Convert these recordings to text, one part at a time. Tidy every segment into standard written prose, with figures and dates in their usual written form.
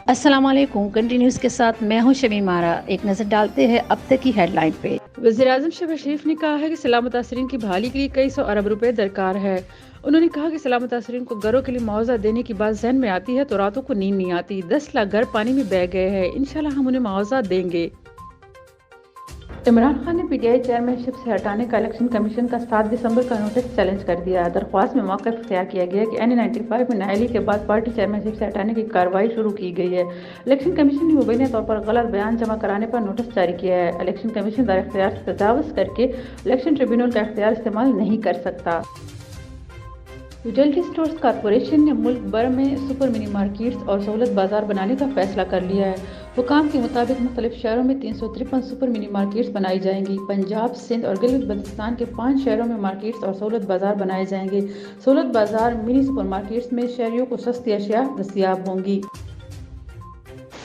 السلام علیکم، کنٹینیوز کے ساتھ میں ہوں شمیم آرا۔ ایک نظر ڈالتے ہیں اب تک کی ہیڈ لائن پہ۔ وزیراعظم شہباز شریف نے کہا ہے کہ سیلاب متاثرین کی بحالی کے لیے کئی سو ارب روپے درکار ہے۔ انہوں نے کہا کہ سیلاب متاثرین کو گھروں کے لیے معاوضہ دینے کی بات ذہن میں آتی ہے تو راتوں کو نیند نہیں آتی۔ 10 لاکھ گھر پانی میں بہہ گئے ہیں، انشاءاللہ ہم انہیں معاوضہ دیں گے۔ عمران خان نے پی ٹی آئی چیئرمین شپ سے ہٹانے کا الیکشن کمیشن کا 7 دسمبر کا نوٹس چیلنج کر دیا۔ درخواست میں موقف اختیار کیا گیا کہ NA-95 میں نااہلی کے بعد پارٹی چیئرمین شپ سے ہٹانے کی کارروائی شروع کی گئی ہے۔ الیکشن کمیشن نے مبینہ طور پر غلط بیان جمع کرانے پر نوٹس جاری کیا ہے۔ الیکشن کمیشن دار اختیار سے تجاوز کر کے الیکشن ٹریبیونل کا اختیار استعمال نہیں کر سکتا۔ یوٹیلٹی اسٹورز کارپوریشن نے ملک بھر میں سپر منی مارکیٹس اور سہولت بازار بنانے کا فیصلہ کر لیا ہے۔ حکام کے مطابق مختلف شہروں میں 353 سپر منی مارکیٹس بنائی جائیں گی۔ پنجاب، سندھ اور گلگت بلتستان کے 5 شہروں میں مارکیٹس اور سہولت بازار بنائے جائیں گے۔ سہولت بازار منی سپر مارکیٹس میں شہریوں کو سستی اشیاء دستیاب ہوں گی۔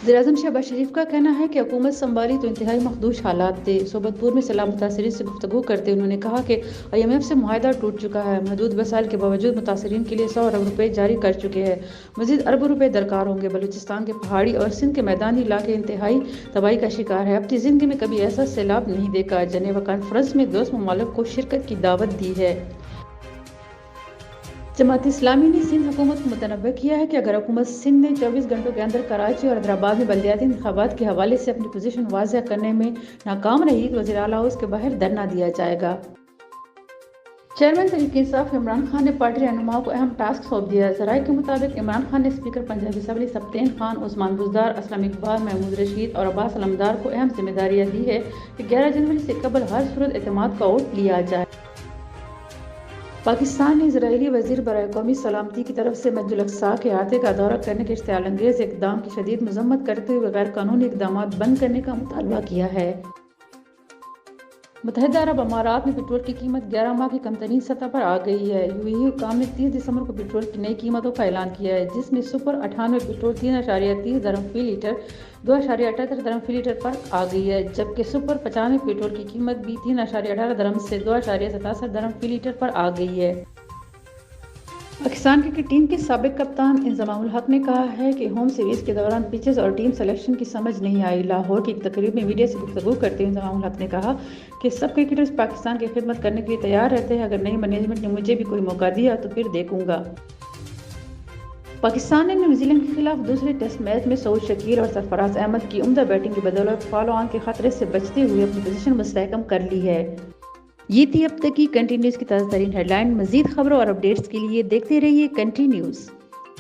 وزیراعظم شہباز شریف کا کہنا ہے کہ حکومت سنبھالی تو انتہائی مخدوش حالات تھے۔ صوبت پور میں سیلاب متاثرین سے گفتگو کرتے انہوں نے کہا کہ IMF سے معاہدہ ٹوٹ چکا ہے۔ محدود وسائل کے باوجود متاثرین کے لیے 100 ارب روپے جاری کر چکے ہیں۔ مزید اربوں روپے درکار ہوں گے۔ بلوچستان کے پہاڑی اور سندھ کے میدانی علاقے انتہائی تباہی کا شکار ہے۔ اپنی زندگی میں کبھی ایسا سیلاب نہیں دیکھا۔ جنیوا کانفرنس میں دوست ممالک کو شرکت کی دعوت دی ہے۔ جماعت اسلامی نے سندھ حکومت کو متنبہ کیا ہے کہ اگر حکومت سندھ نے 24 گھنٹوں کے اندر کراچی اور حیدرآباد میں بلدیاتی انتخابات کے حوالے سے اپنی پوزیشن واضح کرنے میں ناکام رہی تو وزیر اعلیٰ ہاؤس کے باہر دھرنا دیا جائے گا۔ چیئرمین تحریک انصاف عمران خان نے پارٹی رہنماؤں کو اہم ٹاسک سونپ دیا ہے۔ ذرائع کے مطابق عمران خان نے اسپیکر پنجاب اسمبلی سبطین خان، عثمان بزدار، اسلم اقبال، محمود رشید اور عباس علمدار کو اہم ذمہ داریاں دی ہے کہ 11 جنوری سے قبل ہر صورت اعتماد کا ووٹ لیا جائے۔ پاکستان نے اسرائیلی وزیر برائے قومی سلامتی کی طرف سے مسجد الاقصیٰ کے احاطے کا دورہ کرنے کے اشتعال انگیز اقدام کی شدید مذمت کرتے ہوئے غیر قانونی اقدامات بند کرنے کا مطالبہ کیا ہے۔ متحدہ عرب امارات میں پٹرول کی قیمت 11 ماہ کی کم ترین سطح پر آ گئی ہے۔ UAE حکام نے 30 دسمبر کو پٹرول کی نئی قیمتوں کا اعلان کیا ہے، جس میں سپر 98 پٹرول 3.30 درہم فی لیٹر 2.78 درہم فی لیٹر پر آ گئی ہے، جبکہ سپر 95 پٹرول کی قیمت بھی 3.18 درہم سے 2.67 درہم فی لیٹر پر آ گئی ہے۔ پاکستان کرکٹ ٹیم کے سابق کپتان انضمام الحق نے کہا ہے کہ ہوم سیریز کے دوران پچز اور ٹیم سلیکشن کی سمجھ نہیں آئی۔ لاہور کی ایک تقریب میں میڈیا سے گفتگو کرتے ہوئے انضمام الحق نے کہا کہ سب کرکٹرز پاکستان کی خدمت کرنے کے لیے تیار رہتے ہیں، اگر نئی مینجمنٹ نے مجھے بھی کوئی موقع دیا تو پھر دیکھوں گا۔ پاکستان نے نیوزی لینڈ کے خلاف دوسرے ٹیسٹ میچ میں سعود شکیل اور سرفراز احمد کی عمدہ بیٹنگ کی بدولت فالو آن کے خطرے سے بچتے ہوئے اپنی پوزیشن مستحکم کر لی ہے۔ یہ تھی اب تک کی کنٹینیوز کی تازہ ترین ہیڈ لائن۔ مزید خبروں اور اپڈیٹس کے لیے دیکھتے رہیے کنٹینیوز۔